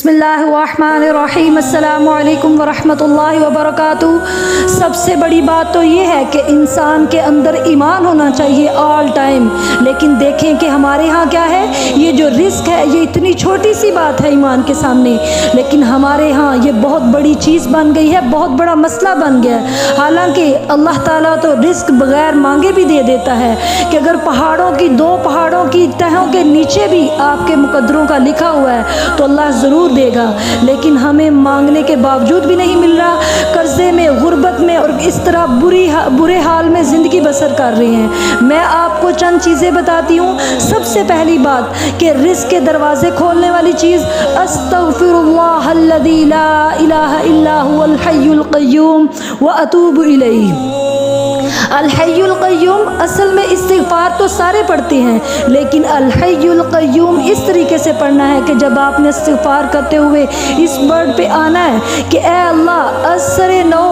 بسم اللہ الرحمن الرحیم، السلام علیکم ورحمۃ اللہ وبرکاتہ۔ سب سے بڑی بات تو یہ ہے کہ انسان کے اندر ایمان ہونا چاہیے آل ٹائم، لیکن دیکھیں کہ ہمارے ہاں کیا ہے، یہ جو رزق ہے یہ اتنی چھوٹی سی بات ہے ایمان کے سامنے، لیکن ہمارے ہاں یہ بہت بڑی چیز بن گئی ہے، بہت بڑا مسئلہ بن گیا ہے۔ حالانکہ اللہ تعالیٰ تو رزق بغیر مانگے بھی دے دیتا ہے کہ اگر دو پہاڑوں کی تہوں کے نیچے بھی آپ کے مقدروں کا لکھا ہوا ہے تو اللہ ضرور دے گا، لیکن ہمیں مانگنے کے باوجود بھی نہیں مل رہا، قرضے میں، غربت میں اور اس طرح برے حال میں زندگی بسر کر رہے ہیں۔ میں آپ کو چند چیزیں بتاتی ہوں۔ سب سے پہلی بات کہ رزق کے دروازے کھولنے والی چیز، استغفر اللہ الذی لا الہ الا هو الحی القیوم واتوب الیہ۔ الحی القیوم اصل میں استغفار تو سارے پڑھتے ہیں، لیکن الحی القیوم اس طریقے سے پڑھنا ہے کہ جب آپ نے استغفار کرتے ہوئے اس ورڈ پہ آنا ہے کہ اے اللہ ازسر نو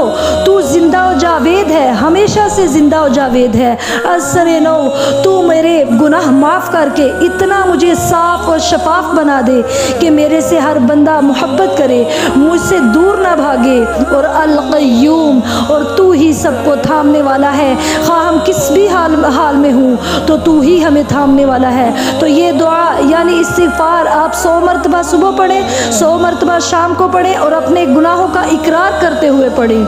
تو زندہ و جاوید ہے، ہمیشہ سے زندہ و جاوید ہے، ازسر نو تو میرے گناہ معاف کر کے اتنا مجھے صاف اور شفاف بنا دے کہ میرے سے ہر بندہ محبت کرے، مجھ سے دور نہ بھاگے، اور القیوم اور تو ہی سب کو تھامنے والا ہے، خواہ ہم کس بھی حال میں ہوں تو تو ہی ہمیں تھامنے والا ہے۔ تو یہ دعا یعنی استغفار آپ 100 مرتبہ صبح پڑھیں، 100 مرتبہ شام کو پڑھیں، اور اپنے گناہوں کا اقرار کرتے ہوئے پڑھیں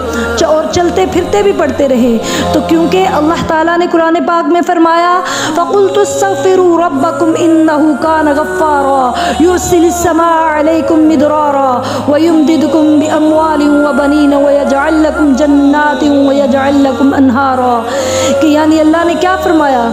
اور چلتے پھرتے بھی پڑھتے رہیں۔ تو کیونکہ اللہ تعالیٰ نے قرآن پاک میں فرمایا فَقُلْتُ اسْتَغْفِرُوا رَبَّكُمْ إِنَّهُ كَانَ غَفَّارًا يُرْسِلِ السَّمَاءَ عَلَيْكُمْ مِدْرَارًا وَيُمْدِدْكُمْ بِأَمْوَالٍ وَبَنِينَ وَيَجْعَلْ لَكُمْ جَنَّاتٍ وَيَجْعَلْ لَكُمْ أَنْهَارًا۔ کہ یعنی اللہ نے کیا فرمایا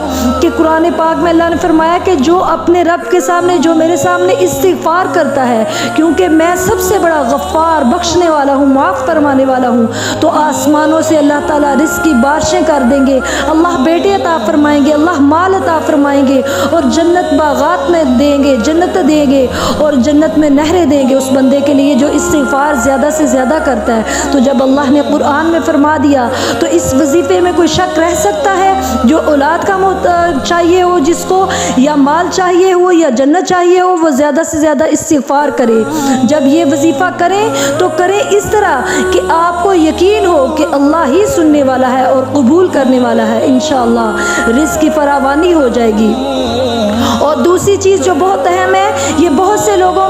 کہ قرآن پاک میں اللہ نے فرمایا کہ جو اپنے رب کے سامنے، جو میرے سامنے استغفار کرتا ہے، کیونکہ میں سب سے بڑا غفار، بخشنے والا ہوں، معاف فرمانے والا ہوں، تو آسمانوں سے اللہ تعالیٰ رزق کی بارشیں کر دیں گے، اللہ بیٹے عطا فرمائیں گے، اللہ مال عطا فرمائیں گے، اور جنت باغات میں دیں گے، جنت دیں گے، اور جنت میں نہریں دیں گے اس بندے کے لیے جو استغفار زیادہ سے زیادہ کرتا ہے۔ تو جب اللہ نے قرآن میں فرما دیا تو اس وظیفے میں کوئی شک رہ سکتا ہے؟ جو اولاد کا چاہیے ہو، جس کو یا مال چاہیے ہو یا جنت چاہیے ہو، وہ زیادہ سے زیادہ استغفار کرے۔ جب یہ وظیفہ کریں تو کریں اس طرح کہ آپ کو یقین ہو کہ اللہ ہی سننے والا ہے اور قبول کرنے والا ہے، انشاءاللہ رزق کی فراوانی ہو جائے گی۔ اور دوسری چیز جو بہت اہم ہے، یہ بہت سے لوگوں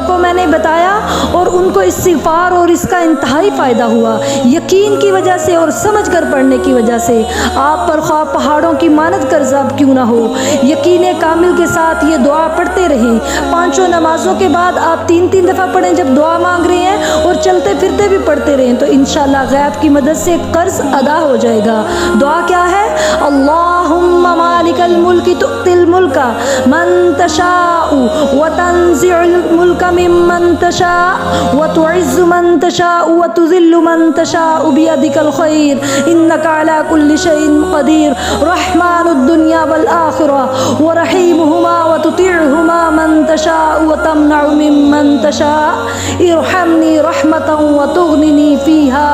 کو میں نے بتایا اور ان کو استغفار اور اس کا انتہائی فائدہ ہوا، یقین کی وجہ سے اور سمجھ کر پڑھنے کی وجہ سے۔ آپ پر خواہ پہاڑوں کی مانند قرض اب کیوں نہ ہو، یقین کامل کے ساتھ یہ دعا پڑھتے رہیں۔ 5 نمازوں کے بعد آپ 3 دفعہ پڑھیں جب دعا مانگ رہے ہیں، اور چلتے پھرتے بھی پڑھتے رہیں، تو انشاءاللہ غیب کی مدد سے قرض ادا ہو جائے گا۔ دعا کیا ہے؟ اللہم مالک الملک تؤتی الملک من تشاء وتنزع الملک ممن تشاء وتعز من تشاء وتذل من تشاء بیدک الخیر انک علی کل شیء قدیر رحمن الدنیا والآخرہ ورحیمہما وتطیعہما من تشاء وتمنع ممن تشاء ارحمنی رحمتا وتغننی فیہا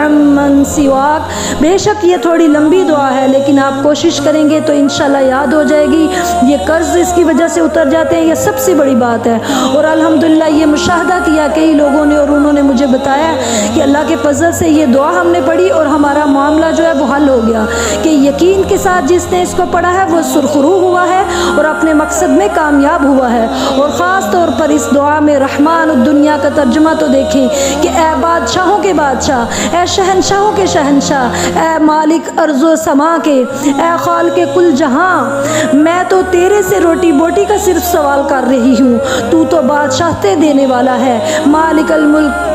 عمن سواک۔ بے شک یہ تھوڑی لمبی دعا ہے، لیکن آپ کوشش کریں گے تو انشاءاللہ یاد ہو جائے گی۔ یہ قرض اس کی وجہ سے اتر جاتے ہیں، یہ سب سے بڑی بات ہے۔ اور الحمدللہ یہ مشاہدہ کیا کئی لوگوں نے، اور انہوں نے مجھے بتایا کہ اللہ کے فضل سے یہ دعا ہم نے پڑھی اور ہمارا معاملہ جو ہے وہ حل ہو گیا، کہ یقین کے ساتھ جس نے اس کو پڑھا ہے وہ سرخرو ہوا ہے اور اپنے مقصد میں کامیاب ہوا ہے۔ اور خاص طور پر اس دعا میں رحمان الدنیا کا ترجمہ تو دیکھیں کہ اے بادشاہوں کے بادشاہ، اے شہنشاہوں کے شہنشاہ، اے مالک ارض و سما کے، اے خالق کل جہاں، میں تو تیرے سے روٹی بوٹی کا صرف سوال کر رہی ہوں، تو بادشاہتے دینے والا ہے۔ مالک الملک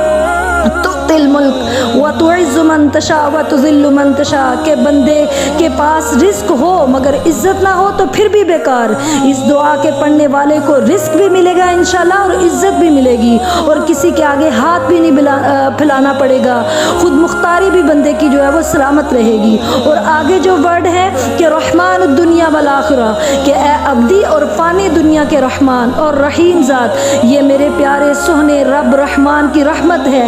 تؤتی الملک وتعز من تشاء وتذل من تشاء، کہ بندے کے پاس رزق ہو مگر عزت نہ ہو تو پھر بھی بیکار۔ اس دعا کے پڑھنے والے کو رزق بھی ملے گا انشاءاللہ اور عزت بھی ملے گی، اور کسی کے آگے ہاتھ بھی نہیں پھیلانا پڑے گا، خود مختاری بھی بندے کی جو ہے وہ سلامت رہے گی۔ اور آگے جو ورڈ ہے کہ رحمان الدنیا والآخرہ، کہ اے ابدی اور فانی دنیا کے رحمان اور رحیم ذات، یہ میرے پیارے سہنے رب رحمان کی رحمت ہے